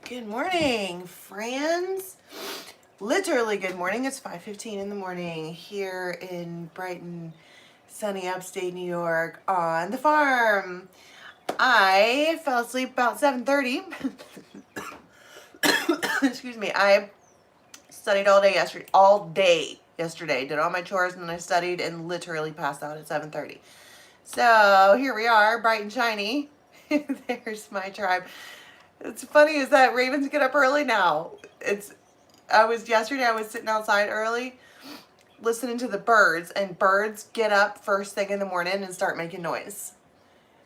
Good morning, friends. Literally good morning. It's 5:15 in the morning here in Brighton, sunny upstate New York on the farm. I fell asleep about 7:30. Excuse me. I studied all day yesterday. Did all my chores and then I studied and literally passed out at 7:30. So here we are, bright and shiny. There's my tribe. It's funny is that ravens get up early now. Yesterday I was sitting outside early listening to the birds, and birds get up first thing in the morning and start making noise.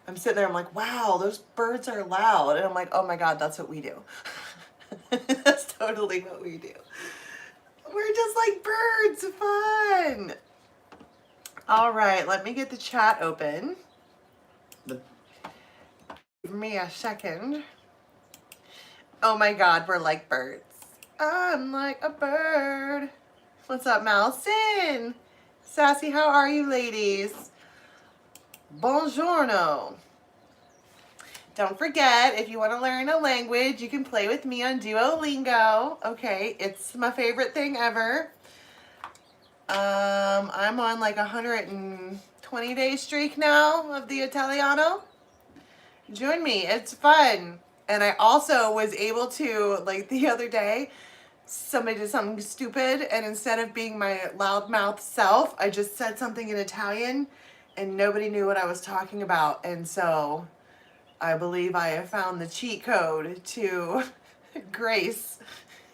I'm sitting there, I'm like, wow, those birds are loud. And I'm like, oh my God, that's what we do. That's totally what we do. We're just like birds, fun. All right, let me get the chat open. Give me a second. Oh my God, we're like birds. I'm like a bird. What's up, Malson? Sassy, how are you, ladies? Buongiorno. Don't forget, if you want to learn a language, you can play with me on Duolingo. Okay, it's my favorite thing ever. I'm on like a 120-day streak now of the Italiano. Join me, it's fun. And I also was able to, like the other day, somebody did something stupid, and instead of being my loudmouth self, I just said something in Italian, and nobody knew what I was talking about. And so I believe I have found the cheat code to grace.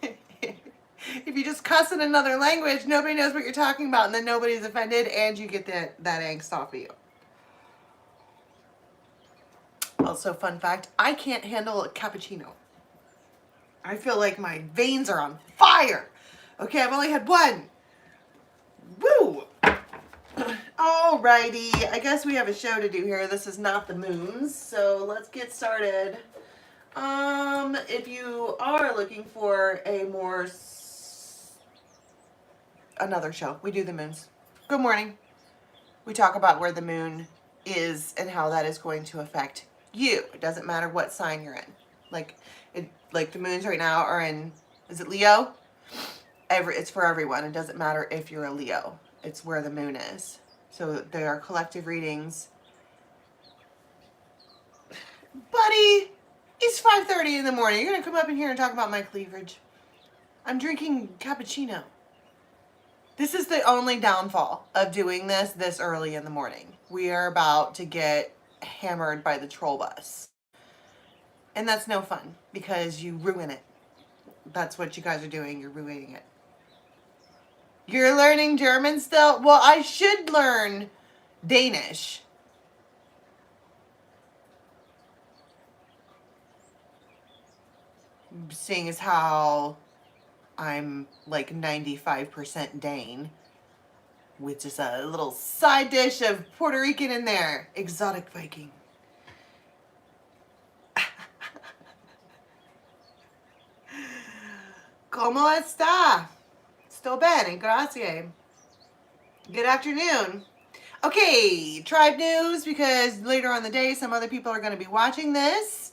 If you just cuss in another language, nobody knows what you're talking about, and then nobody's offended, and you get that angst off of you. Also, fun fact, I can't handle a cappuccino. I feel like my veins are on fire. Okay, I've only had one. Woo! Alrighty, I guess we have a show to do here. This is not the moons, so let's get started. If you are looking for a more another show, we do the moons. Good morning. We talk about where the moon is and how that is going to affect you. It doesn't matter what sign you're in. Like the moons right now are in, is it Leo? It's for everyone. It doesn't matter if you're a Leo. It's where the moon is. So they are collective readings. Buddy, it's 5:30 in the morning. You're going to come up in here and talk about my cleavage. I'm drinking cappuccino. This is the only downfall of doing this early in the morning. We are about to get hammered by the troll bus. And that's no fun because you ruin it. That's what you guys are doing. You're ruining it. You're learning German still? Well, I should learn Danish. Seeing as how I'm like 95% Dane, with just a little side dish of Puerto Rican in there. Exotic Viking. ¿Cómo está? Sto bene, grazie. Good afternoon. Okay, tribe news, because later on in the day, some other people are going to be watching this.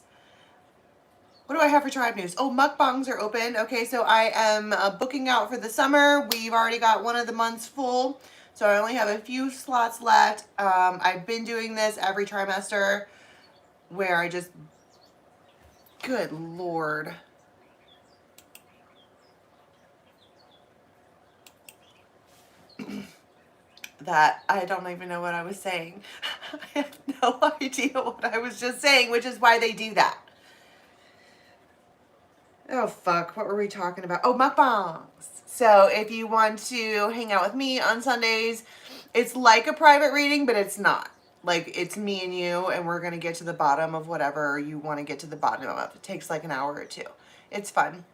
What do I have for tribe news? Oh, mukbangs are open. Okay, so I am booking out for the summer. We've already got one of the months full, so I only have a few slots left. I've been doing this every trimester where I just, good Lord. That I don't even know what I was saying. I have no idea what I was just saying, which is why they do that. Oh, fuck. What were we talking about? Oh, mukbangs. So if you want to hang out with me on Sundays, it's like a private reading, but it's not. Like, it's me and you, and we're going to get to the bottom of whatever you want to get to the bottom of. It takes like an hour or two. It's fun.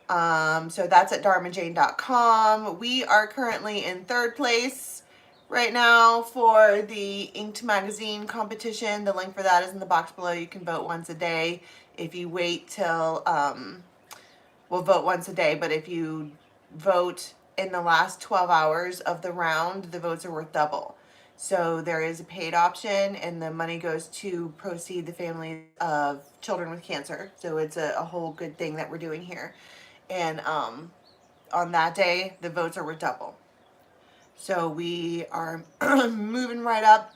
So that's at dharmajane.com. We are currently in 3rd place right now for the Inked Magazine competition. The link for that is in the box below. You can vote once a day. If you wait till, we'll vote once a day, but if you vote in the last 12 hours of the round, the votes are worth double. So there is a paid option, and the money goes to proceed the families of children with cancer. So it's a whole good thing that we're doing here. And on that day, the votes are worth double. So we are moving right up.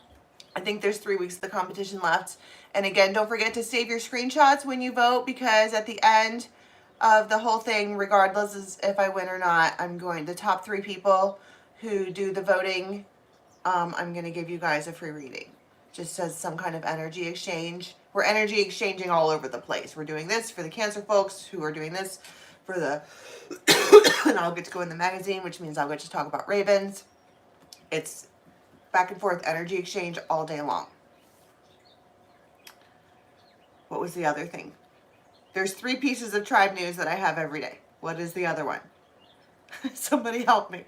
I think there's 3 weeks of the competition left. And again, don't forget to save your screenshots when you vote, because at the end of the whole thing, regardless of if I win or not, I'm going, the top 3 people who do the voting, I'm going to give you guys a free reading. Just as some kind of energy exchange. We're energy exchanging all over the place. We're doing this for the Cancer folks who are doing this for the, and I'll get to go in the magazine, which means I'll get to talk about ravens. It's back and forth energy exchange all day long. What was the other thing? There's 3 pieces of tribe news that I have every day. What is the other one? Somebody help me.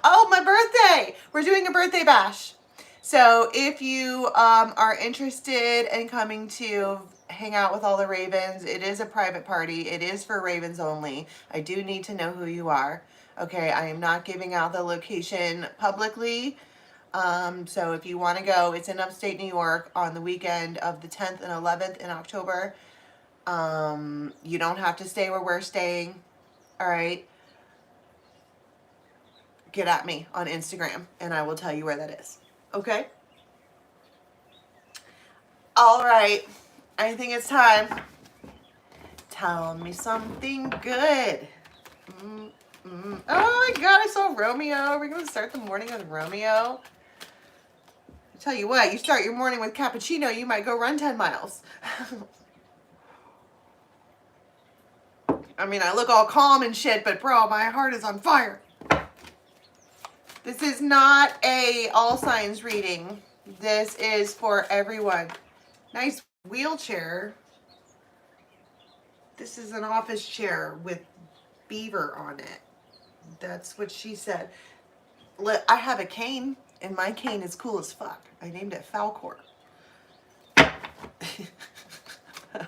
Oh, my birthday! We're doing a birthday bash. So if you are interested in coming to hang out with all the ravens, it is a private party. It is for ravens only. I do need to know who you are. Okay, I am not giving out the location publicly. So if you want to go, it's in upstate New York on the weekend of the 10th and 11th in October. You don't have to stay where we're staying. All right. Get at me on Instagram and I will tell you where that is. Okay. All right. I think it's time. Tell me something good. Oh my God, I saw Romeo. We're going to start the morning with Romeo. I tell you what, you start your morning with cappuccino, you might go run 10 miles. I mean, I look all calm and shit, but bro, my heart is on fire. This is not a all signs reading. This is for everyone. Nice wheelchair. This is an office chair with beaver on it. That's what she said. I have a cane, and my cane is cool as fuck. I named it Falcor.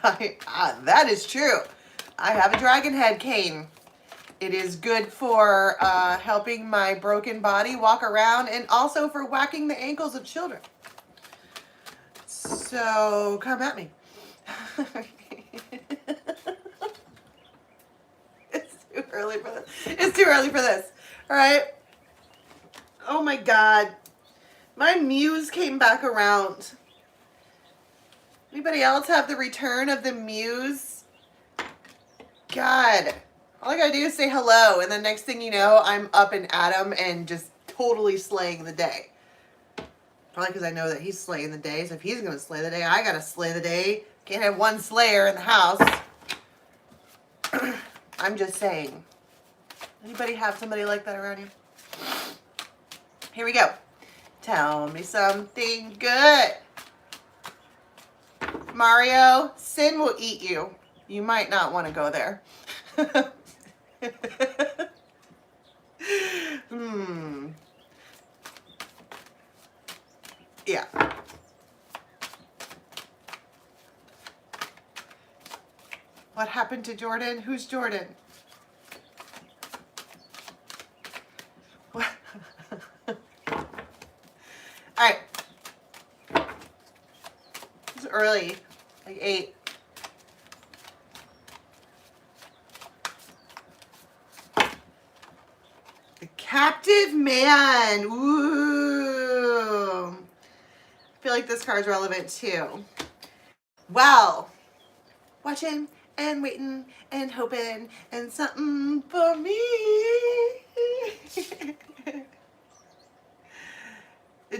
That is true. I have a dragon head cane. It is good for helping my broken body walk around, and also for whacking the ankles of children. So come at me. It's too early for this. It's too early for this. All right. Oh my God. My muse came back around. Anybody else have the return of the muse? God. All I gotta do is say hello, and the next thing you know, I'm up and at him and just totally slaying the day. Probably because I know that he's slaying the day, so if he's gonna slay the day, I gotta slay the day. Can't have one slayer in the house. I'm just saying. Anybody have somebody like that around you? Here we go. Tell me something good. Mario, sin will eat you. You might not want to go there. Yeah. What happened to Jordan? Who's Jordan? What? All right. It's early, like 8. The captive man. Ooh. I feel like this card's relevant too. Well, watching and waiting and hoping and something for me.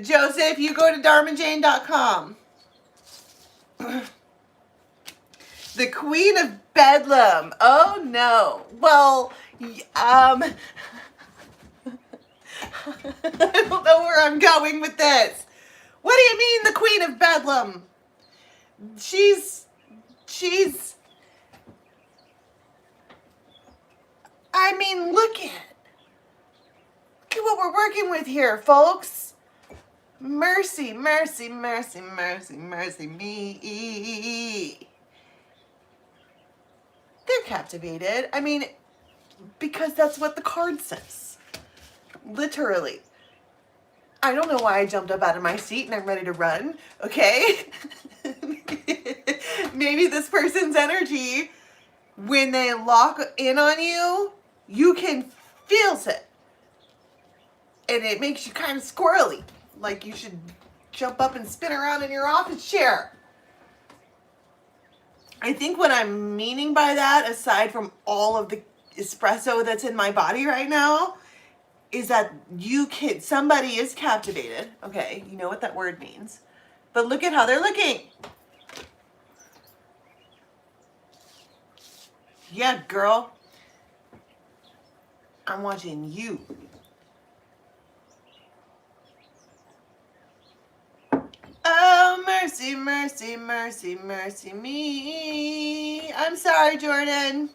Joseph, you go to dharmajane.com. The Queen of Bedlam. Oh no. Well, I don't know where I'm going with this. What do you mean, the Queen of Bedlam? She's, I mean, look at what we're working with here, folks. Mercy, mercy, mercy, mercy, mercy me. They're captivated. I mean, because that's what the card says. Literally. I don't know why I jumped up out of my seat and I'm ready to run, okay? Maybe this person's energy, when they lock in on you, you can feel it. And it makes you kind of squirrely. Like you should jump up and spin around in your office chair. I think what I'm meaning by that, aside from all of the espresso that's in my body right now, is that somebody is captivated. Okay, you know what that word means. But look at how they're looking. Yeah, girl. I'm watching you. Oh, mercy, mercy, mercy, mercy me. I'm sorry, Jordan.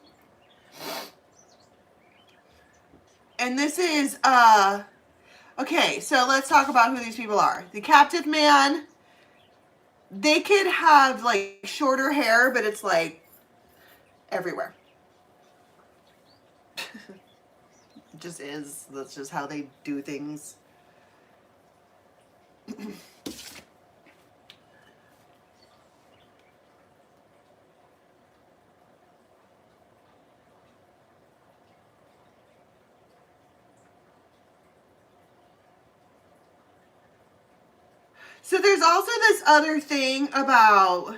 And this is, okay, so let's talk about who these people are. The captive man, they could have, like, shorter hair, but it's, like, everywhere. It just is. That's just how they do things. So there's also this other thing about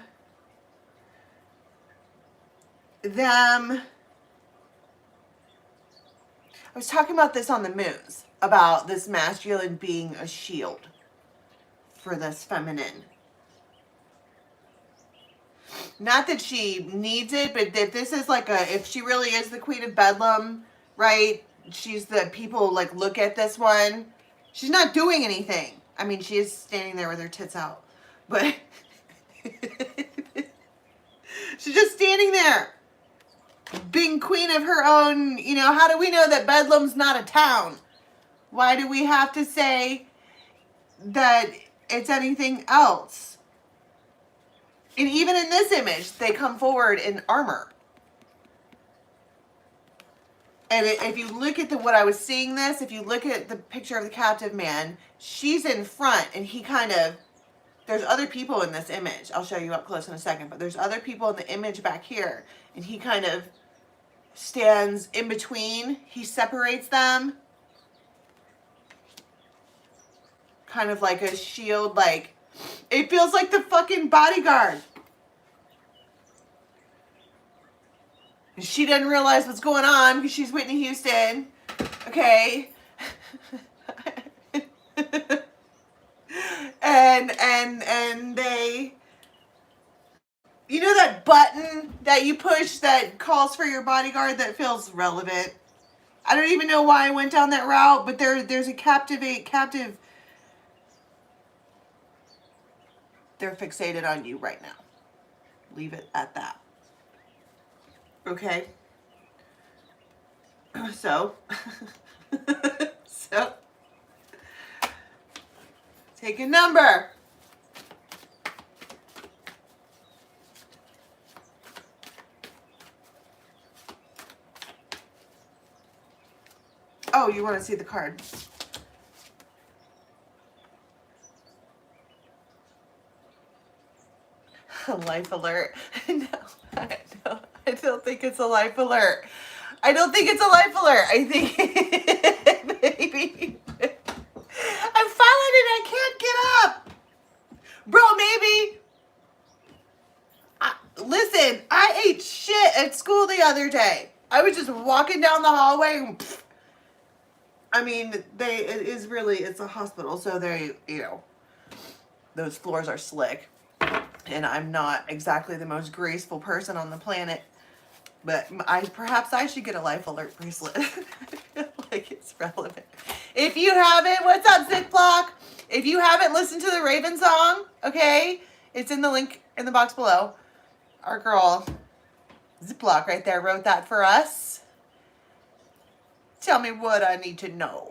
them. I was talking about this on the moons, about this masculine being a shield for this feminine. Not that she needs it, but that this is like if she really is the queen of Bedlam, right? She's the people like look at this one. She's not doing anything. I mean, she is standing there with her tits out, but she's just standing there, being queen of her own. You know, how do we know that Bedlam's not a town? Why do we have to say that it's anything else? And even in this image, they come forward in armor. And if you look at what I was seeing this, if you look at the picture of the captive man, she's in front and he kind of, there's other people in this image. I'll show you up close in a second, but there's other people in the image back here. And he kind of stands in between. He separates them. Kind of like a shield, like, it feels like the fucking bodyguard. And she doesn't realize what's going on because she's Whitney Houston. Okay. and they, you know that button that you push that calls for your bodyguard that feels relevant? I don't even know why I went down that route, but there's a captive. They're fixated on you right now. Leave it at that. Okay. So, take a number. Oh, you want to see the card? A life alert. No, I don't think it's a life alert. I don't think it's a life alert. I think maybe I'm falling and I can't get up. Bro, maybe. Listen, I ate shit at school the other day. I was just walking down the hallway and I mean, it's a hospital, so those floors are slick. And I'm not exactly the most graceful person on the planet, but perhaps I should get a life alert bracelet. I feel like it's relevant. If you haven't, what's up, Zip Block? If you haven't listened to the Raven song, okay, it's in the link in the box below. Our girl, Ziploc right there, wrote that for us. Tell me what I need to know.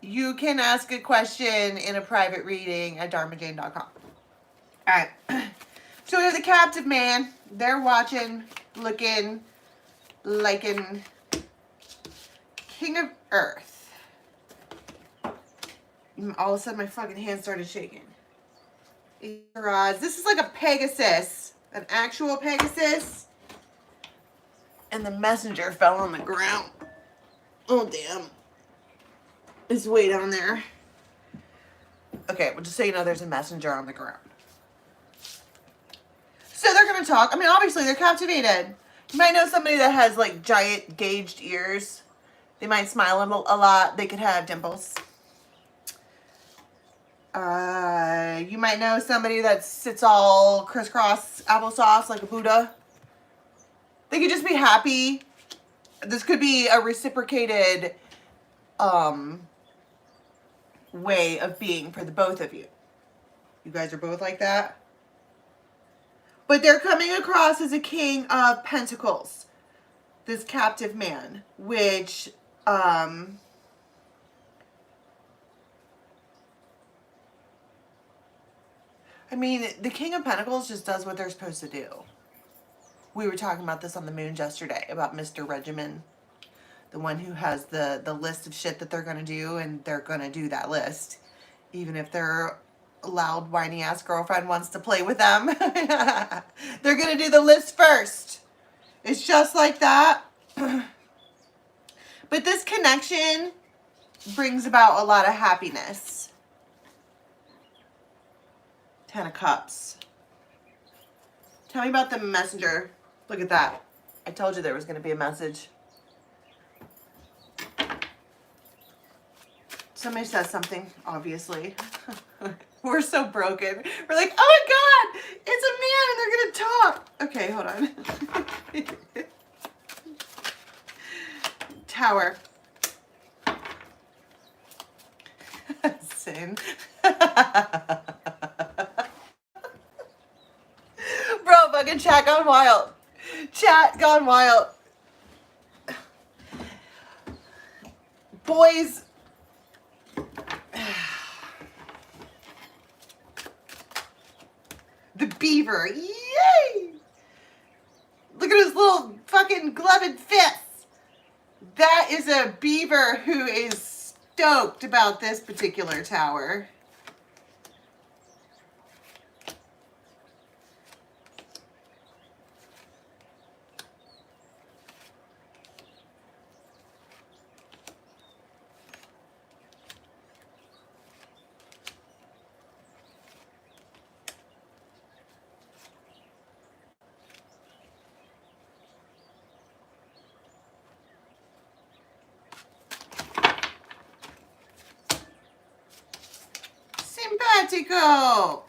You can ask a question in a private reading at dharmajane.com. All right. So we have the captive man. They're watching, looking, liking King of Earth. All of a sudden my fucking hand started shaking. This is like a Pegasus, an actual Pegasus. And the messenger fell on the ground. Oh, damn. It's way down there. Okay, well, just so you know, there's a messenger on the ground. So they're going to talk. I mean, obviously, they're captivated. You might know somebody that has, like, giant gauged ears. They might smile a lot. They could have dimples. You might know somebody that sits all crisscross applesauce like a Buddha. They could just be happy. This could be a reciprocated way of being for the both of you. You guys are both like that. But they're coming across as a king of pentacles. This captive man, which I mean, the King of Pentacles just does what they're supposed to do. We were talking about this on the moon yesterday, about Mr. Regimen. The one who has the list of shit that they're going to do, and they're going to do that list. Even if their loud, whiny-ass girlfriend wants to play with them. They're going to do the list first. It's just like that. But this connection brings about a lot of happiness. 10 of Cups. Tell me about the messenger. Look at that. I told you there was going to be a message. Somebody says something, obviously. We're so broken. We're like, oh my God, it's a man and they're going to talk. Okay, hold on. Tower. Sin. Bro, fucking chat gone wild. Chat gone wild. Boys. The beaver. Yay! Look at his little fucking gloved fists. That is a beaver who is stoked about this particular tower. Simpatico.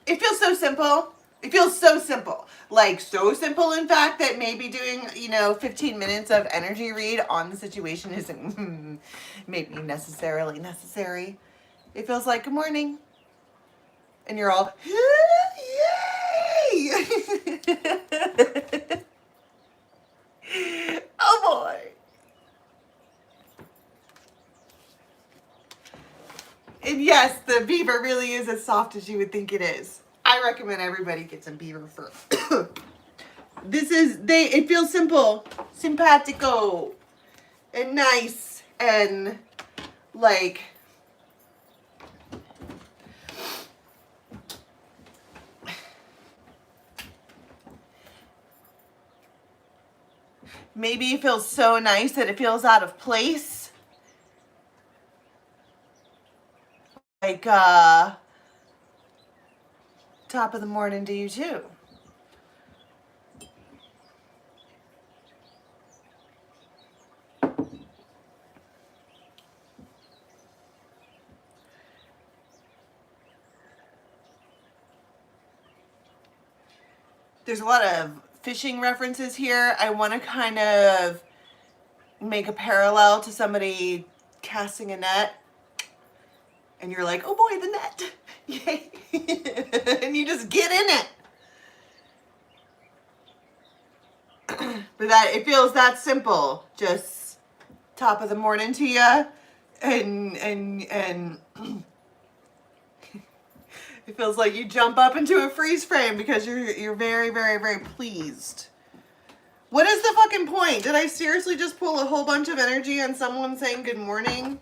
It feels so simple. It feels so simple. Like, so simple, in fact, that maybe doing, 15 minutes of energy read on the situation isn't maybe necessarily necessary. It feels like, good morning. And you're all, yay! Oh, boy. And yes, the beaver really is as soft as you would think it is. I recommend everybody get some beaver fur. It feels simple, simpatico, and nice, and like, maybe it feels so nice that it feels out of place. Like, top of the morning to you too. There's a lot of fishing references here. I want to kind of make a parallel to somebody casting a net. And you're like, oh boy, the net. Yay. And you just get in it. But it feels that simple. Just top of the morning to you. And it feels like you jump up into a freeze frame because you're very, very, very pleased What is the fucking point? Did I seriously just pull a whole bunch of energy on someone saying good morning?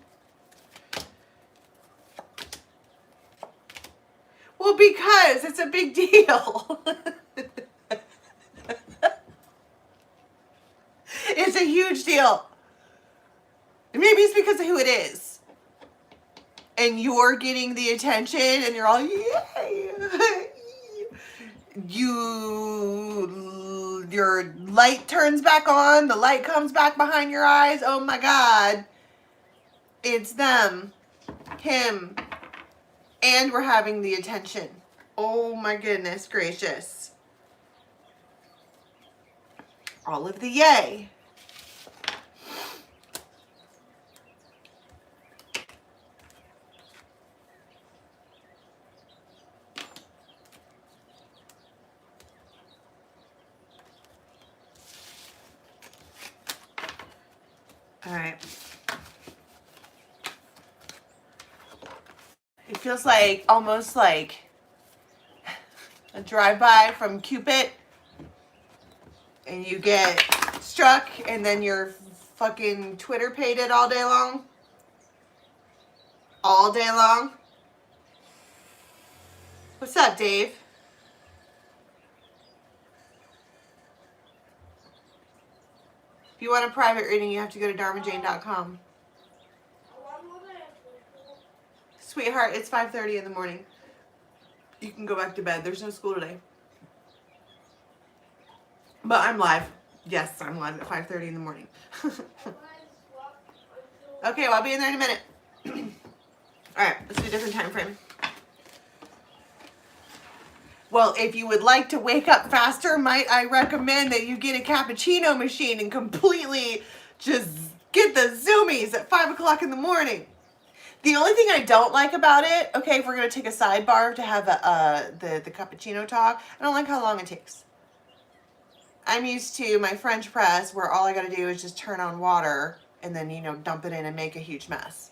Well, because it's a big deal. It's a huge deal. Maybe it's because of who it is. And you're getting the attention and you're all, yay. Your light turns back on, the light comes back behind your eyes. Oh my God. It's them, him, and we're having the attention. Oh my goodness gracious. All of the yay. All right. It feels like almost like a drive-by from Cupid, and you get struck, and then you're fucking Twitter paid it all day long. All day long. What's up, Dave? If you want a private reading, you have to go to dharmajane.com. Sweetheart, it's 5:30 in the morning. You can go back to bed. There's no school today. But I'm live. Yes, I'm live at 5:30 in the morning. Okay, well, I'll be in there in a minute. Alright, let's do a different time frame. Well, if you would like to wake up faster, might I recommend that you get a cappuccino machine and completely just get the zoomies at 5 o'clock in the morning. The only thing I don't like about it, okay, if we're going to take a sidebar to have the cappuccino talk, I don't like how long it takes. I'm used to my French press where all I got to do is just turn on water and then, you know, dump it in and make a huge mess.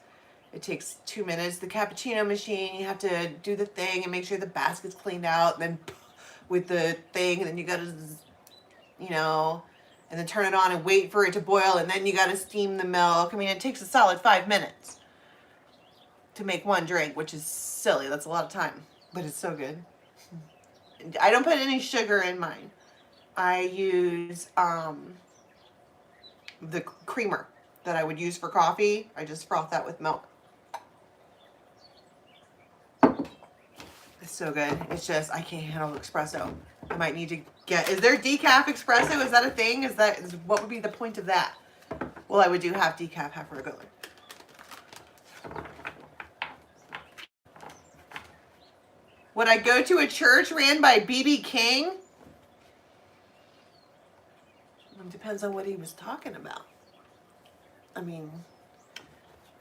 It takes 2 minutes. The cappuccino machine, you have to do the thing and make sure the basket's cleaned out, and then with the thing, and then you got to, you know, and then turn it on and wait for it to boil, and then you got to steam the milk. I mean, it takes a solid 5 minutes to make one drink, which is silly. That's a lot of time, but it's so good. I don't put any sugar in mine. I use the creamer that I would use for coffee. I just froth that with milk. It's so good. It's just, I can't handle espresso. I might need to get, is there decaf espresso? Is that a thing? What would be the point of that? Well, I would do half decaf, half regular. Would I go to a church ran by B.B. King? It depends on what he was talking about. I mean,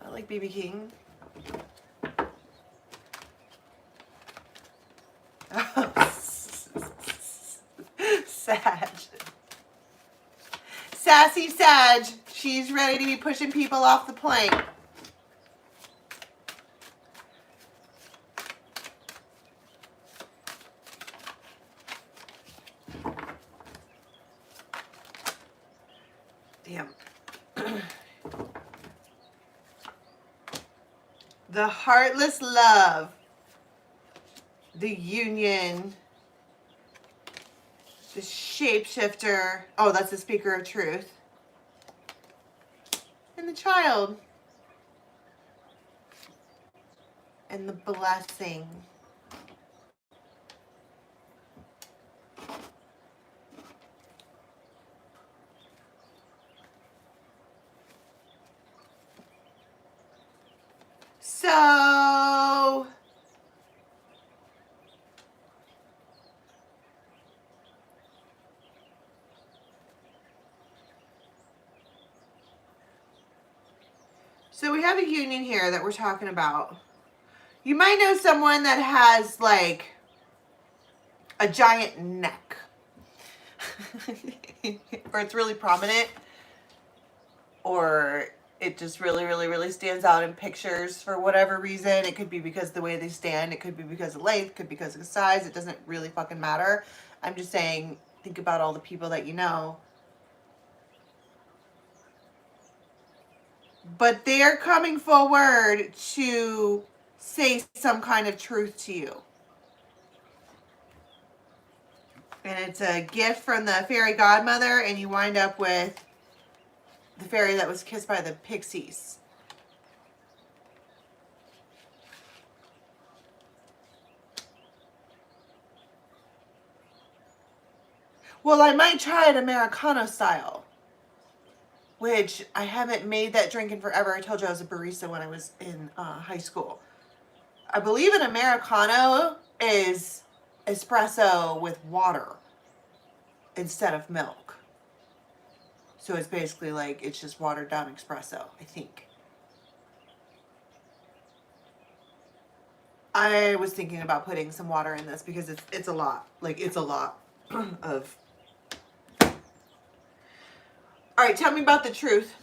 I like B.B. King. Sag. Sassy Sag. She's ready to be pushing people off the plane. Damn. The heartless love. The union. The shapeshifter. Oh, that's the speaker of truth. And the child. And the blessing. So we have a union here that we're talking about. You might know someone that has like a giant neck. Or it's really prominent. Or it just really stands out in pictures for whatever reason. It could be because of the way they stand. It could be because of length. It could be because of size. It doesn't really fucking matter. I'm just saying, think about all the people that you know but they're coming forward to say some kind of truth to you. And it's a gift from the fairy godmother, and you wind up with the fairy that was kissed by the pixies. Well, I might try it Americano style, which I haven't made that drink in forever. I told you I was a barista when I was in high school. I believe an Americano is espresso with water instead of milk. So it's basically like, it's just watered down espresso, I think. I was thinking about putting some water in this because it's a lot. Like, it's a lot of... All right, tell me about the truth,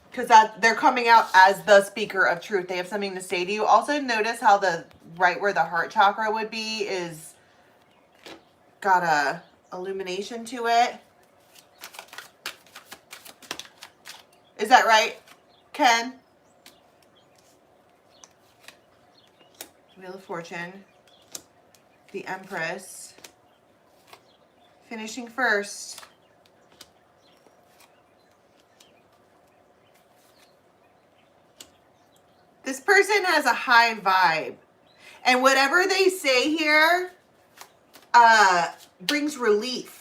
because they're coming out as the speaker of truth. They have something to say to you. Also, notice how the right where the heart chakra would be is got a illumination to it. Is that right, Ken? Wheel of Fortune, the Empress, finishing first. This person has a high vibe, and whatever they say here brings relief.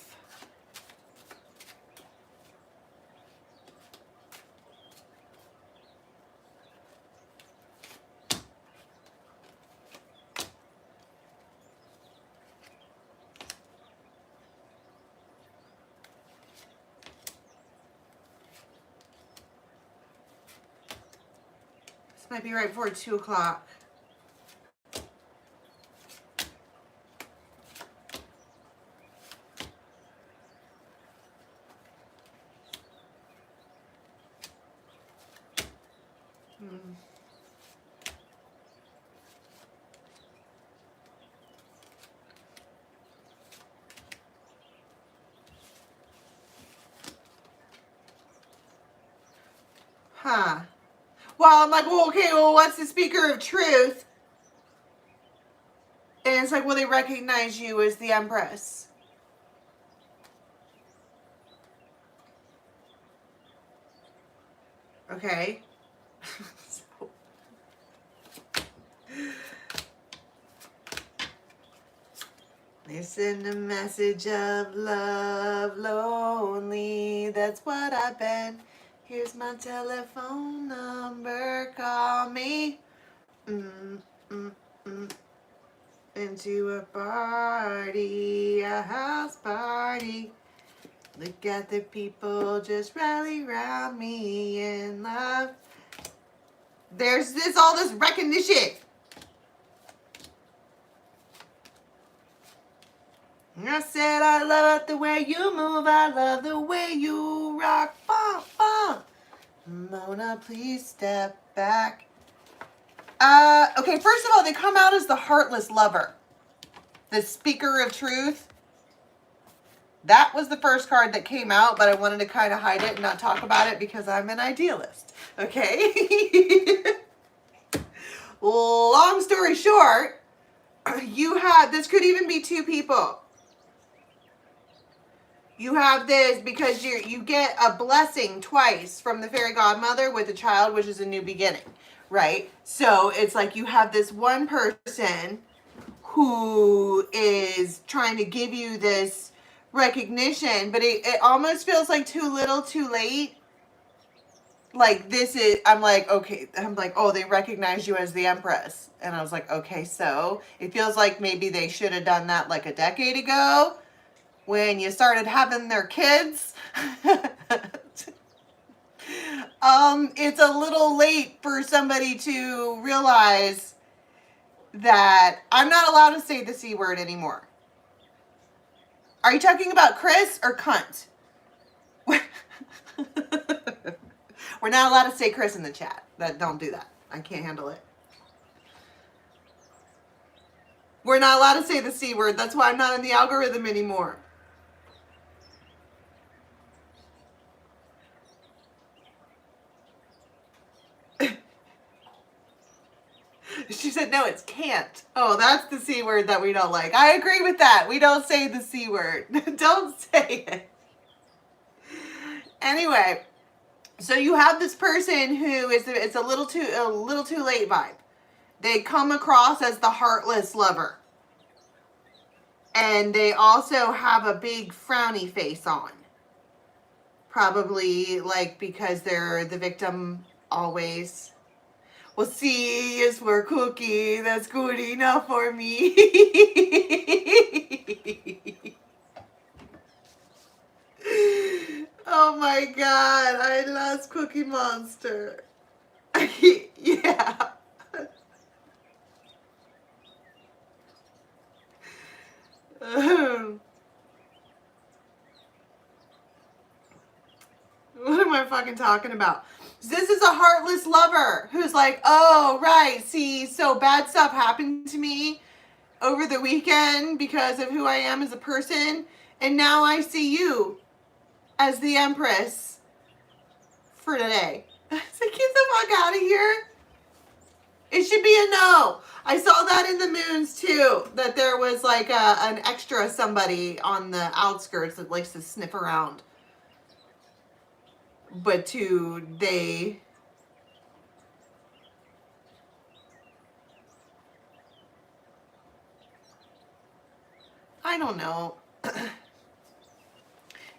This might be right before 2 o'clock. Huh. Well, I'm like, well, okay, well, what's the speaker of truth? And it's like, well, they recognize you as the Empress. Okay. So. They send a message of love, lonely. That's what I've been. Here's my telephone number. Call me. Into a party, a house party. Look at the people just rally around me in love. There's all this recognition. I said I love the way you move. I love the way you rock. Bum, bum. Mona, please step back. Okay, first of all, they come out as the heartless lover. The speaker of truth. That was the first card that came out, but I wanted to kind of hide it and not talk about it because I'm an idealist. Okay? Long story short, this could even be 2 people. You have this because you get a blessing twice from the fairy godmother with a child, which is a new beginning, right? So it's like you have this one person who is trying to give you this recognition, but it almost feels like too little too late. Like I'm like, oh, they recognize you as the Empress. And I was like, okay, so it feels like maybe they should have done that like a decade ago when you started having their kids. It's a little late for somebody to realize that I'm not allowed to say the C word anymore. Are you talking about Chris or cunt? We're not allowed to say Chris in the chat. Don't do that. I can't handle it. We're not allowed to say the C word. That's why I'm not in the algorithm anymore. No, it's can't. Oh, that's the C word that we don't like. I agree with that. We don't say the C word. Don't say it. Anyway, so you have this person who is, it's a little too late vibe. They come across as the heartless lover. And they also have a big frowny face on. Probably like because they're the victim always. Well, C is for cookie. That's good enough for me. Oh my God, I lost Cookie Monster. Yeah. What am I fucking talking about? This is a heartless lover who's like, oh, right, see, so bad stuff happened to me over the weekend because of who I am as a person, and now I see you as the Empress for today. So get the fuck out of here. It should be a no. I saw that in the moons too, that there was like an extra somebody on the outskirts that likes to sniff around. But I don't know.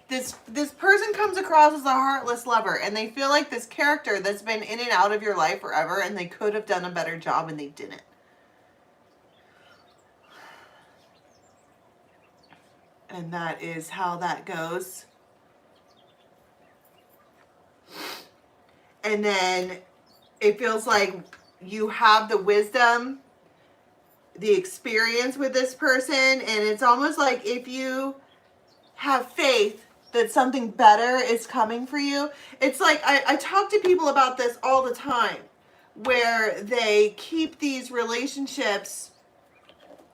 This person comes across as a heartless lover, and they feel like this character that's been in and out of your life forever, and they could have done a better job and they didn't. And that is how that goes. And then it feels like you have the wisdom, the experience with this person, and it's almost like if you have faith that something better is coming for you. It's like, I talk to people about this all the time, where they keep these relationships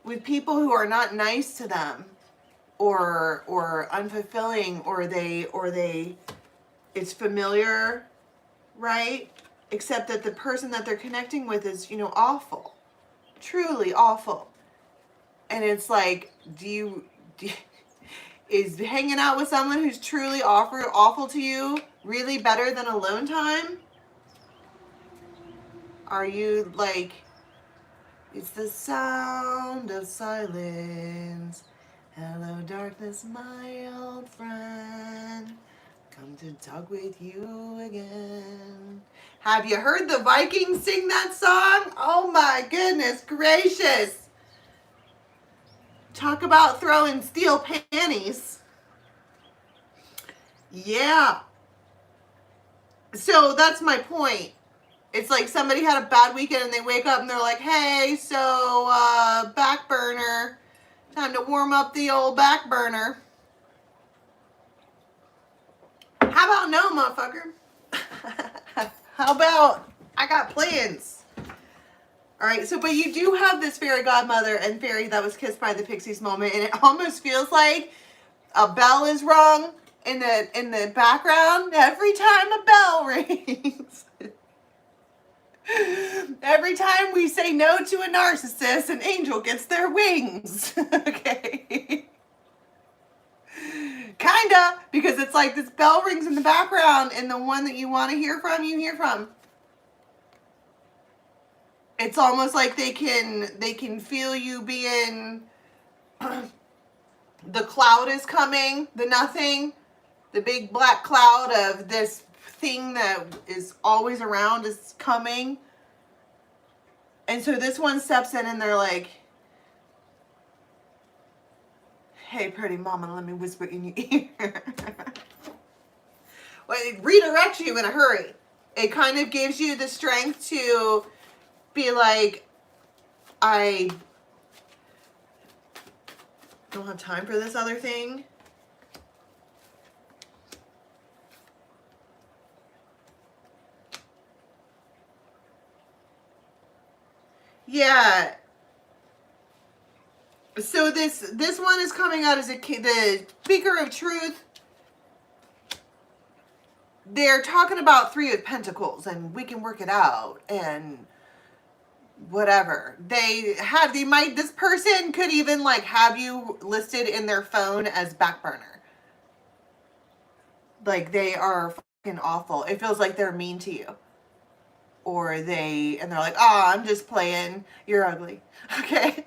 with people who are not nice to them, or unfulfilling, or they it's familiar, right? Except that the person that they're connecting with is, awful. Truly awful. And it's like, is hanging out with someone who's truly awful to you really better than alone time? Are you like, it's the sound of silence. Hello, darkness, my old friend. Come to talk with you again. Have you heard the Vikings sing that song? Oh my goodness gracious. Talk about throwing steel panties. Yeah. So that's my point. It's like somebody had a bad weekend and they wake up and they're like, hey, so back burner. Time to warm up the old back burner. How about no, motherfucker? How about I got plans? All right, so but you do have this fairy godmother and fairy that was kissed by the pixies moment, and it almost feels like a bell is rung in the background every time a bell rings. Every time we say no to a narcissist, an angel gets their wings. Okay. Kinda, because it's like this bell rings in the background, and the one that you want to hear from, you hear from. It's almost like they can feel you being, the cloud is coming, the nothing, the big black cloud of this thing that is always around is coming. And so this one steps in and they're like, hey, pretty mama, let me whisper in your ear. Well, it redirects you in a hurry. It kind of gives you the strength to be like, I don't have time for this other thing. Yeah. So this one is coming out as the speaker of truth. They're talking about Three of Pentacles and we can work it out and whatever. This person could even like have you listed in their phone as back burner. Like they are fucking awful. It feels like they're mean to you. Or they're like, oh, I'm just playing. You're ugly. Okay.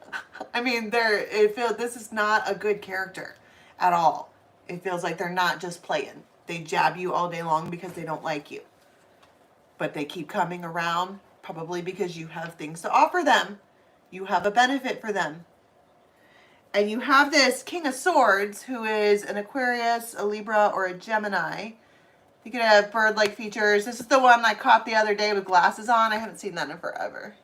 I mean, this is not a good character at all. It feels like they're not just playing. They jab you all day long because they don't like you. But they keep coming around probably because you have things to offer them. You have a benefit for them. And you have this King of Swords who is an Aquarius, a Libra, or a Gemini. You could have bird-like features. This is the one I caught the other day with glasses on. I haven't seen that in forever.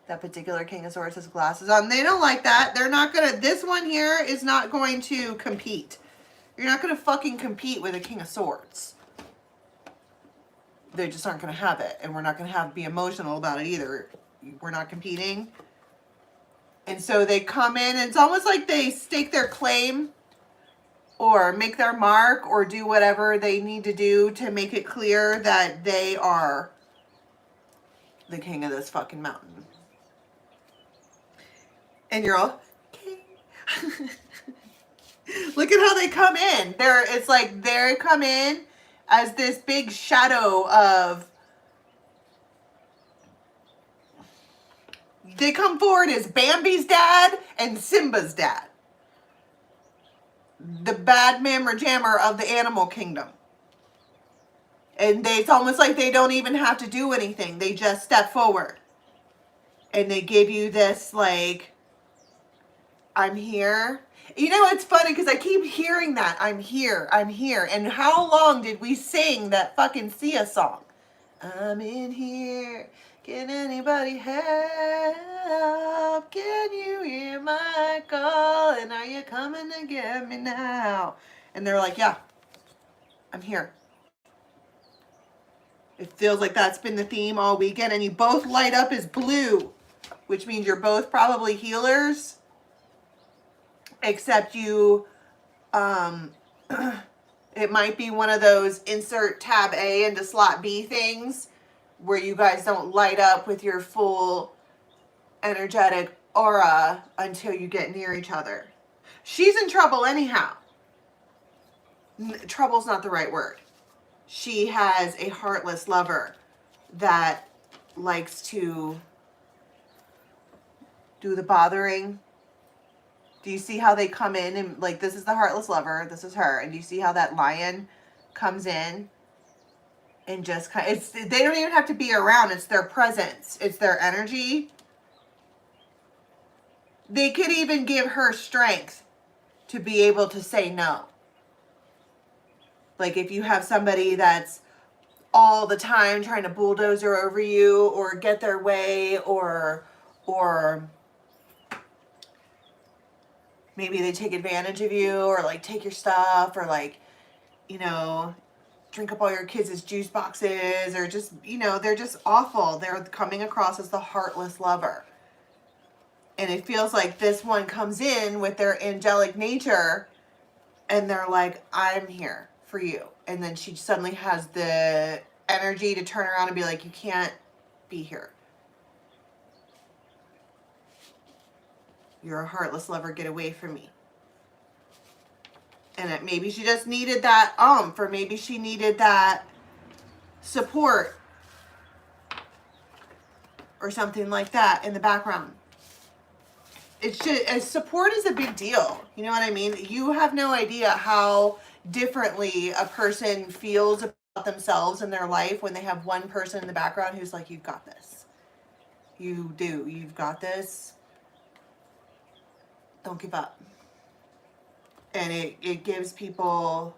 That particular King of Swords has glasses on. They don't like that. They're not going to... This one here is not going to compete. You're not going to fucking compete with a King of Swords. They just aren't going to have it. And we're not going to be emotional about it either. We're not competing. And so they come in, and it's almost like they stake their claim or make their mark or do whatever they need to do to make it clear that they are the king of this fucking mountain. And you're all, okay. Look at how they come in. It's like they come in as this big shadow of... They come forward as Bambi's dad and Simba's dad. The bad mammer jammer of the animal kingdom. And it's almost like they don't even have to do anything. They just step forward. And they give you this, like, I'm here. You know, it's funny because I keep hearing that. I'm here. I'm here. And how long did we sing that fucking Sia song? I'm in here. Can anybody help? Can you hear my call? And are you coming to get me now? And they're like, yeah, I'm here. It feels like that's been the theme all weekend. And you both light up as blue, which means you're both probably healers. Except you, it might be one of those insert tab A into slot B things where you guys don't light up with your full energetic aura until you get near each other. She's in trouble anyhow. Trouble's not the right word. She has a heartless lover that likes to do the bothering. Do you see how they come in and, like, this is the heartless lover, this is her, and do you see how that lion comes in and just kind of, they don't even have to be around, it's their presence, it's their energy. They could even give her strength to be able to say no. Like if you have somebody that's all the time trying to bulldozer over you or get their way or maybe they take advantage of you or like take your stuff or like, you know, drink up all your kids' juice boxes or just, you know, they're just awful. They're coming across as the heartless lover. And it feels like this one comes in with their angelic nature and they're like, I'm here for you. And then she suddenly has the energy to turn around and be like, you can't be here. You're a heartless lover, get away from me. And maybe she just needed that or maybe she needed that support or something like that in the background. Support is a big deal. You know what I mean? You have no idea how differently a person feels about themselves in their life when they have one person in the background who's like, you've got this. You do. You've got this. Don't give up. And it gives people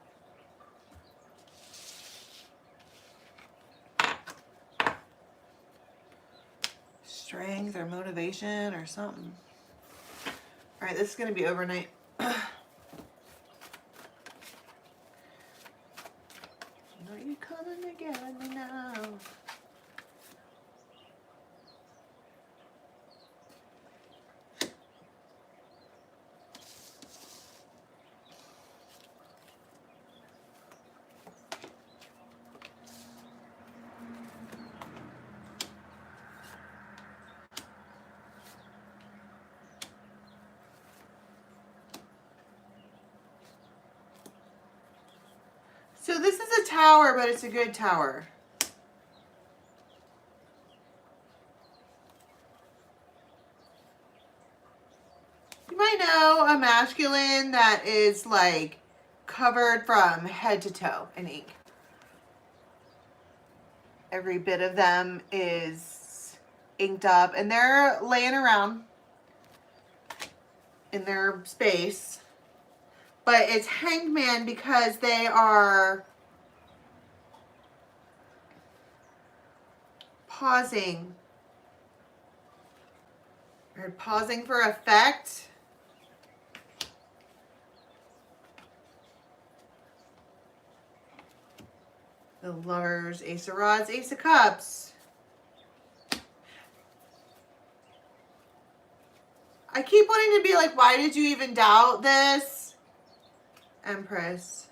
strength or motivation or something. All right, this is going to be overnight. Are you coming to get me now? So this is a tower, but it's a good tower. You might know a masculine that is like covered from head to toe in ink. Every bit of them is inked up and they're laying around in their space. But it's Hanged Man because they are pausing. They're pausing for effect. The Lovers, Ace of Rods, Ace of Cups. I keep wanting to be like, why did you even doubt this? Empress.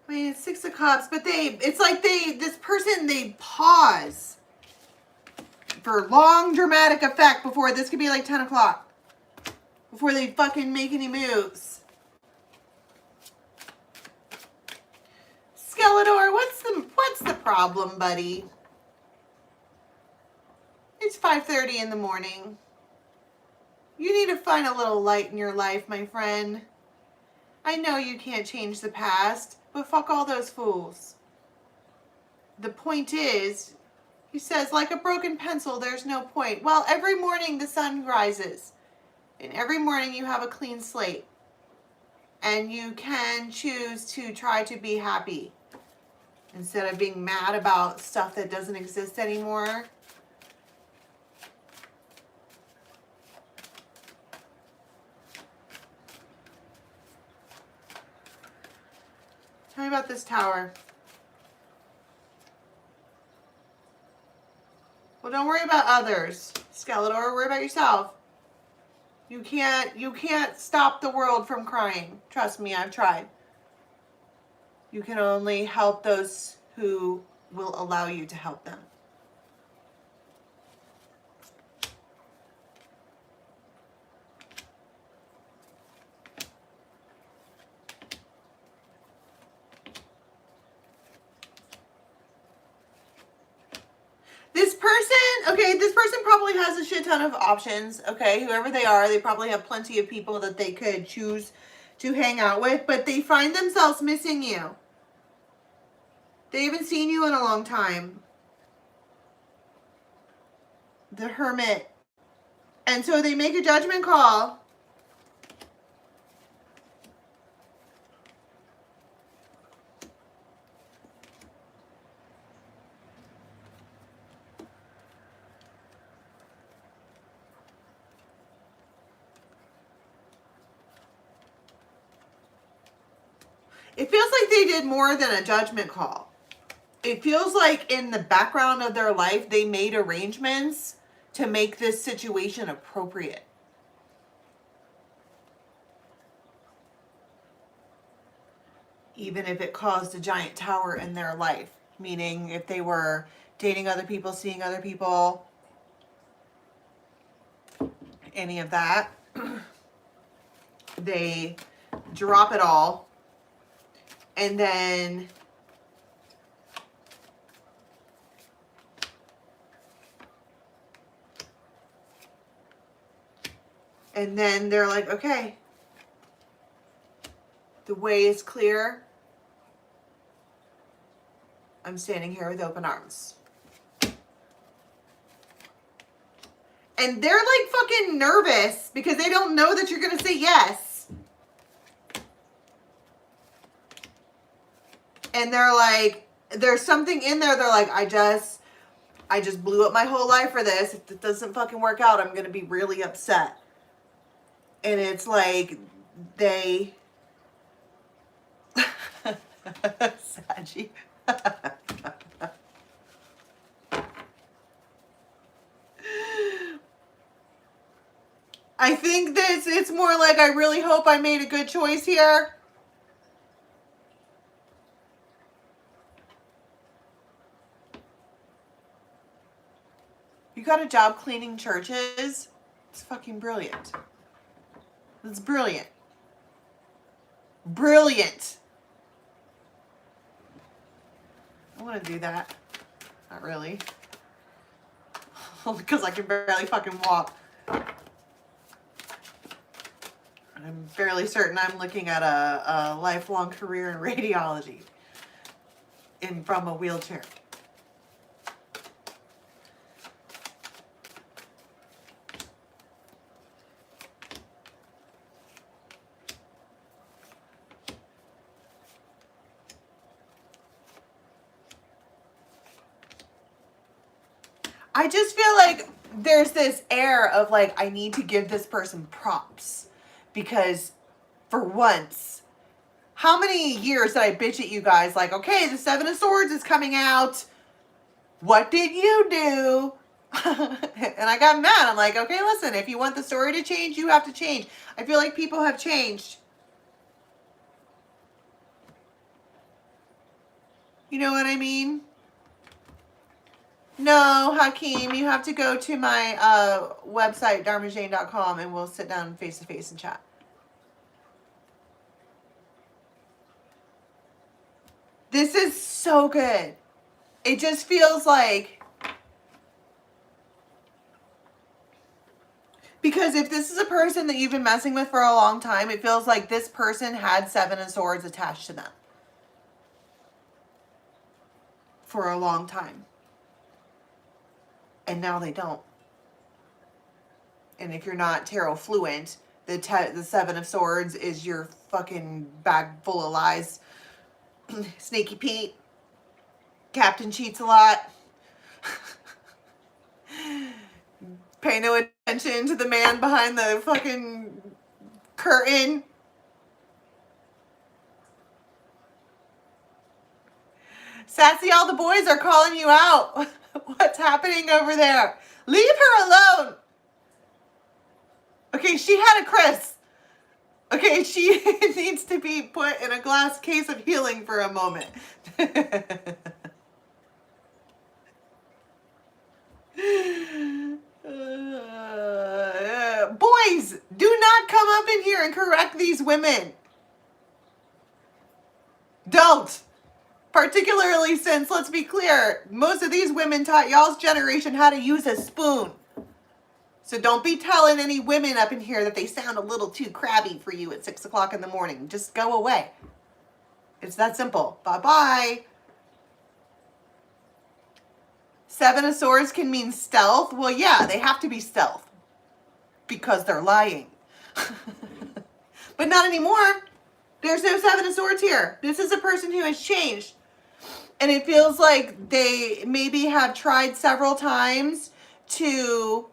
I mean, it's Six of Cups, but it's like this person, they pause for long dramatic effect before this could be like 10 o'clock. Before they fucking make any moves. Skeletor, what's the problem, buddy? It's 5:30 in the morning. You need to find a little light in your life, my friend. I know you can't change the past, but fuck all those fools. The point is, he says, like a broken pencil, there's no point. Well, every morning the sun rises. And every morning you have a clean slate. And you can choose to try to be happy. Instead of being mad about stuff that doesn't exist anymore. Tell me about this tower. Well, don't worry about others, Skeletor. Worry about yourself. You can't stop the world from crying. Trust me, I've tried. You can only help those who will allow you to help them. This person probably has a shit ton of options, okay? Whoever they are, they probably have plenty of people that they could choose to hang out with, but they find themselves missing you. They haven't seen you in a long time. The Hermit. And so they make a judgment call. It feels like they did more than a judgment call. It feels like in the background of their life, they made arrangements to make this situation appropriate. Even if it caused a giant tower in their life. Meaning if they were dating other people, seeing other people, any of that, they drop it all. And then they're like, okay, the way is clear. I'm standing here with open arms. And they're like fucking nervous because they don't know that you're going to say yes. And they're like, there's something in there. They're like, I just blew up my whole life for this. If it doesn't fucking work out, I'm going to be really upset. And it's like, they... Saggy. I think this, it's more like, I really hope I made a good choice here. You got a job cleaning churches? It's fucking brilliant. It's brilliant. Brilliant. I want to do that. Not really. Because I can barely fucking walk. I'm fairly certain I'm looking at a lifelong career in radiology from a wheelchair. I just feel like there's this air of like, I need to give this person props because for once, how many years did I bitch at you guys like, okay, the Seven of Swords is coming out. What did you do? And I got mad. I'm like, okay, listen, if you want the story to change, you have to change. I feel like people have changed. You know what I mean? No, Hakeem, you have to go to my website, dharmajane.com, and we'll sit down face to face and chat. This is so good. It just feels like, because if this is a person that you've been messing with for a long time, it feels like this person had Seven of Swords attached to them for a long time. And now they don't. And if you're not tarot fluent, the Seven of Swords is your fucking bag full of lies. Snaky Pete. Captain cheats a lot. Pay no attention to the man behind the fucking curtain. Sassy, all the boys are calling you out. What's happening over there? Leave her alone. Okay, she had a Chris. Okay, she needs to be put in a glass case of healing for a moment. Boys, do not come up in here and correct these women. Don't. Particularly since, let's be clear, most of these women taught y'all's generation how to use a spoon. So don't be telling any women up in here that they sound a little too crabby for you at 6 o'clock in the morning. Just go away. It's that simple. Bye-bye. Seven of Swords can mean stealth. Well, yeah, they have to be stealth because they're lying. But not anymore. There's no Seven of Swords here. This is a person who has changed. And it feels like they maybe have tried several times to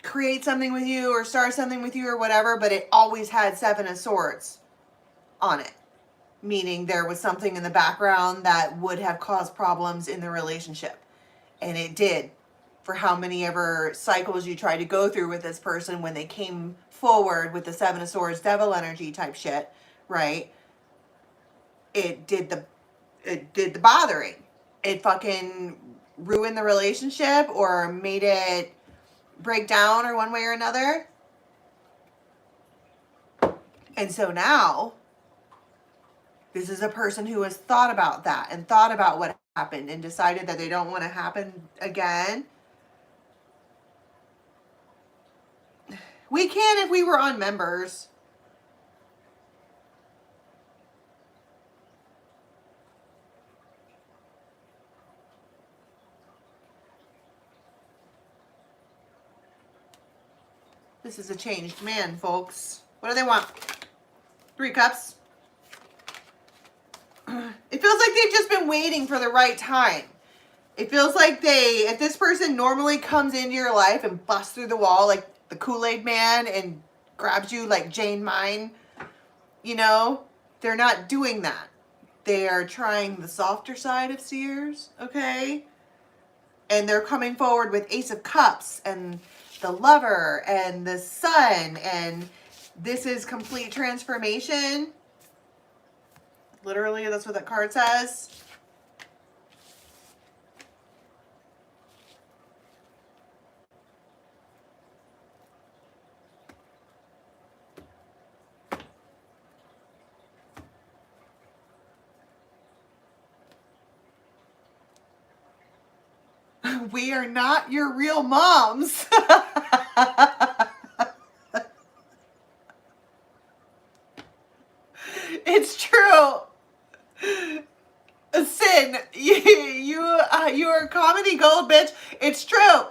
create something with you or start something with you or whatever, but it always had Seven of Swords on it. Meaning there was something in the background that would have caused problems in the relationship. And it did. For how many ever cycles you tried to go through with this person when they came forward with the Seven of Swords devil energy type shit, right? It did the bothering. It fucking ruined the relationship or made it break down or one way or another. And so now, this is a person who has thought about that and thought about what happened and decided that they don't want to happen again. We can if we were on members. This is a changed man, folks. What do they want? 3 cups. It feels like they've just been waiting for the right time. It feels like if this person normally comes into your life and busts through the wall like the Kool-Aid man and grabs you like Jane Mine, you know, they're not doing that. They are trying the softer side of Seers, okay? And they're coming forward with Ace of Cups and the Lover and the Sun, and this is complete transformation. Literally, that's what that card says. We are not your real moms. It's true. Sin, you are comedy gold, bitch. It's true.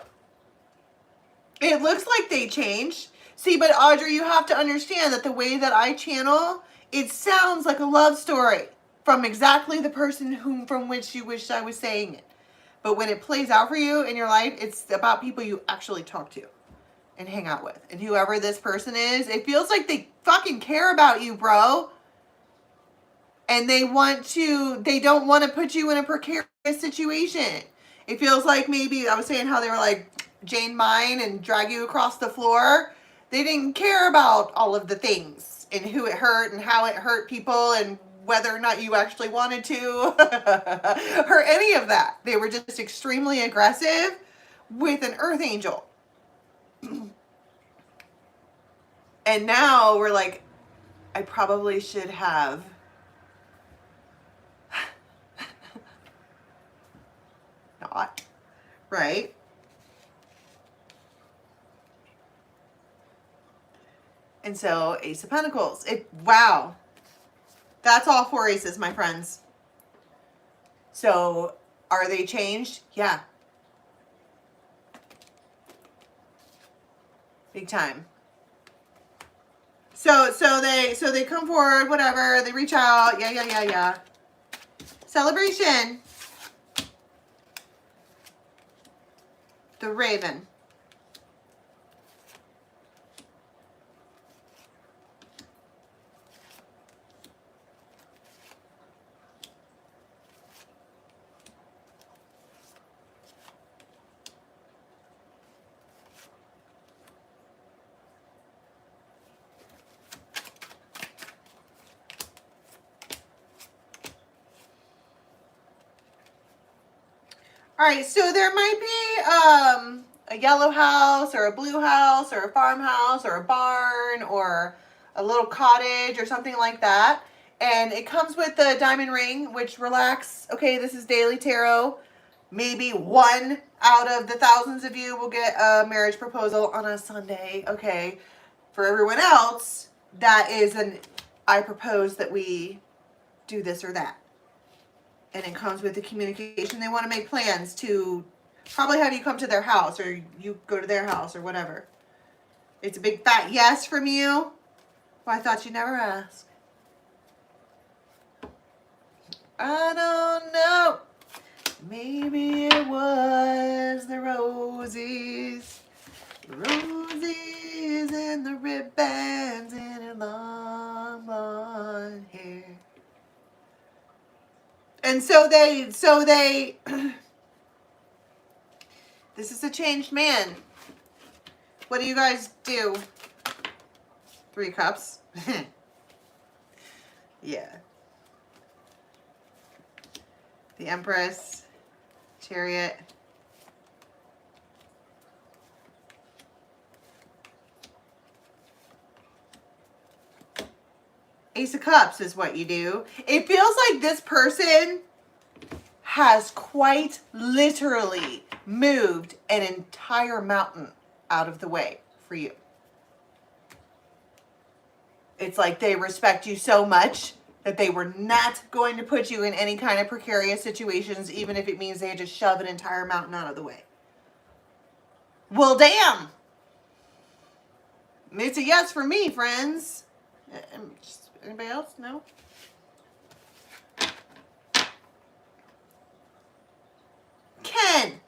It looks like they changed. See, but Audrey, you have to understand that the way that I channel, it sounds like a love story from exactly the person from which you wish I was saying it. But when it plays out for you in your life, it's about people you actually talk to and hang out with. And whoever this person is, it feels like they fucking care about you, bro. And they don't want to put you in a precarious situation. It feels like maybe, I was saying how they were like Jane mine and drag you across the floor. They didn't care about all of the things and who it hurt and how it hurt people and whether or not you actually wanted to or any of that. They were just extremely aggressive with an earth angel. And now we're like, I probably should have not, right? And so Ace of Pentacles. Wow. That's all 4 aces, my friends. So are they changed? Yeah. Big time. So they come forward, whatever, they reach out, yeah. Celebration. The Raven. All right, so there might be a yellow house or a blue house or a farmhouse or a barn or a little cottage or something like that. And it comes with the diamond ring, which, relax. Okay, this is daily tarot. Maybe one out of the thousands of you will get a marriage proposal on a Sunday. Okay, for everyone else, that is I propose that we do this or that. And it comes with the communication. They want to make plans to probably have you come to their house or you go to their house or whatever. It's a big fat yes from you. Well, I thought you'd never ask. I don't know. Maybe it was the roses. The roses and the ribbons and her long blonde hair. And so they, this is a changed man. What do you guys do? 3 cups. Yeah. The Empress, Chariot. Ace of Cups is what you do. It feels like this person has quite literally moved an entire mountain out of the way for you. It's like they respect you so much that they were not going to put you in any kind of precarious situations, even if it means they had to shove an entire mountain out of the way. Well, damn. It's a yes for me, friends. Anybody else? No? Ken.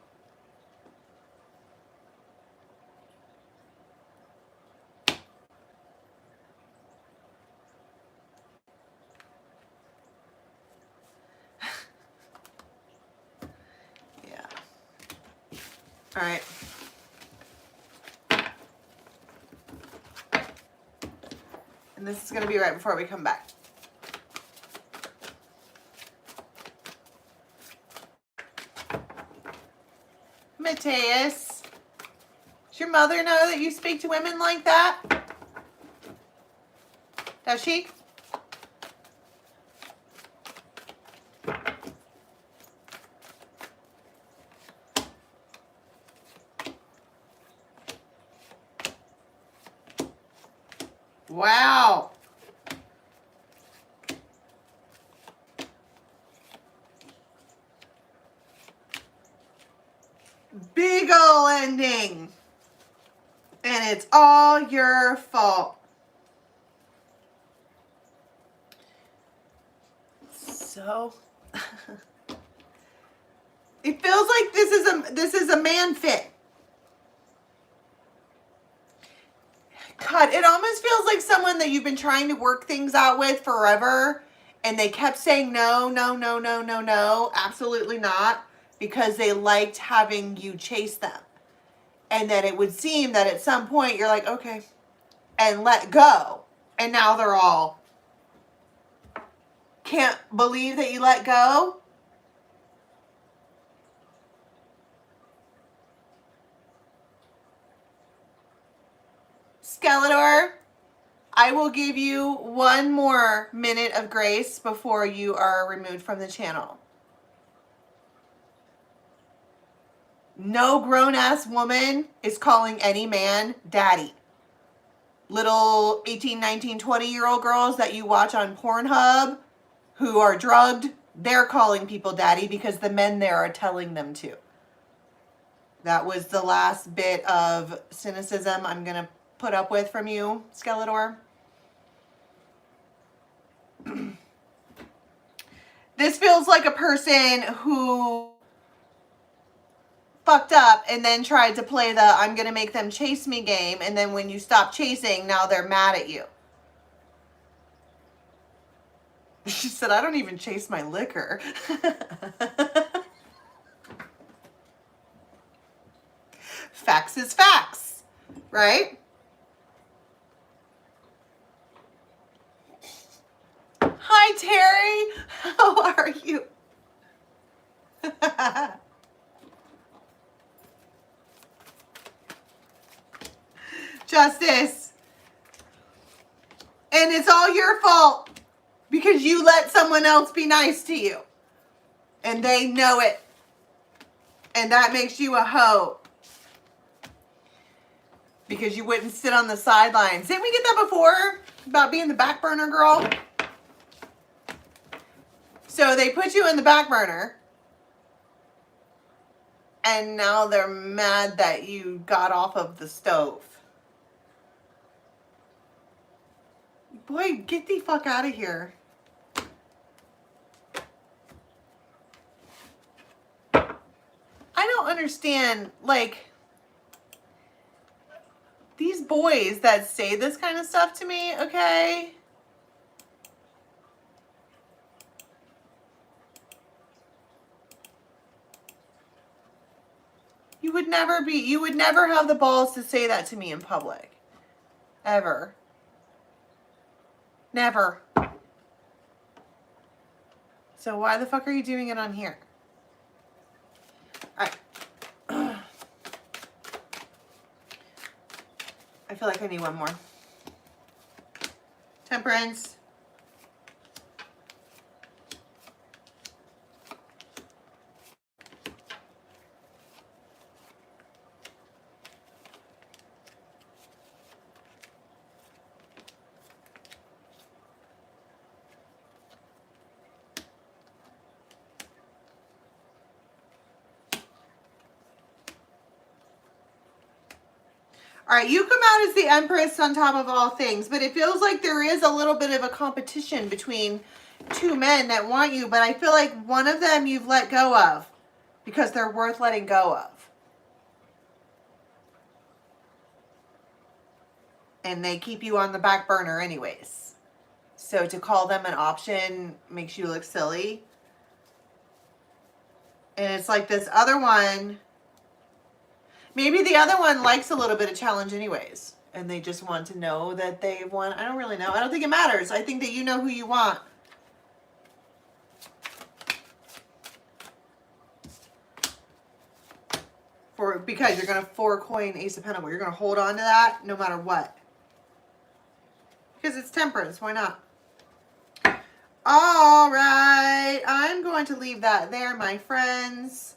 Yeah. All right. And this is going to be right before we come back. Sagittarius. Does your mother know that you speak to women like that? Does she? Wow. Big ol' ending. And it's all your fault. So it feels like this is a man fit. God, it almost feels like someone that you've been trying to work things out with forever, and they kept saying no, no, no, no, no, no, absolutely not, because they liked having you chase them. And then it would seem that at some point you're like, okay, and let go. And now they're all, can't believe that you let go. Skeletor, I will give you 1 more minute of grace before you are removed from the channel. No grown-ass woman is calling any man daddy. Little 18, 19, 20-year-old girls that you watch on Pornhub who are drugged, they're calling people daddy because the men there are telling them to. That was the last bit of cynicism I'm going to put up with from you, Skeletor. This feels like a person who fucked up and then tried to play the I'm going to make them chase me game, and then when you stop chasing, now they're mad at you. She said, I don't even chase my liquor. Facts is facts, right? Hi, Terry. How are you? Justice. And it's all your fault because you let someone else be nice to you. And they know it. And that makes you a hoe. Because you wouldn't sit on the sidelines. Didn't we get that before? About being the back burner girl? So they put you in the back burner. And now they're mad that you got off of the stove. Boy, get the fuck out of here. I don't understand, like, these boys that say this kind of stuff to me, okay? You would never have the balls to say that to me in public. Ever. Never. So why the fuck are you doing it on here? Alright. I feel like I need one more. Temperance. All right, you come out as the Empress on top of all things, but it feels like there is a little bit of a competition between 2 men that want you, but I feel like one of them you've let go of because they're worth letting go of. And they keep you on the back burner anyways. So to call them an option makes you look silly. And it's like this other one... Maybe the other one likes a little bit of challenge anyways. And they just want to know that they've won. I don't really know. I don't think it matters. I think that you know who you want. because you're going to 4 coin Ace of Pentacles. You're going to hold on to that no matter what. Because it's temperance. Why not? All right. I'm going to leave that there, my friends.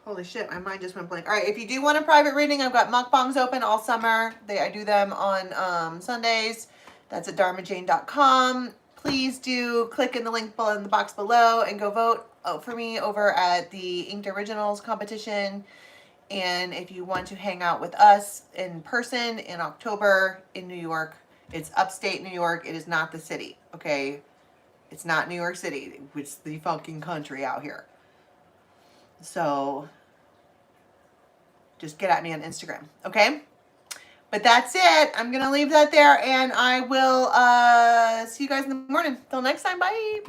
Holy shit, my mind just went blank. All right, if you do want a private reading, I've got mukbangs open all summer. I do them on Sundays. That's at dharmajane.com. Please do click in the link below in the box below and go vote for me over at the Inked Originals competition. And if you want to hang out with us in person in October in New York, it's upstate New York. It is not the city, okay? It's not New York City. It's the fucking country out here. So just get at me on Instagram, okay? But that's it. I'm going to leave that there, and I will see you guys in the morning. Till next time, bye.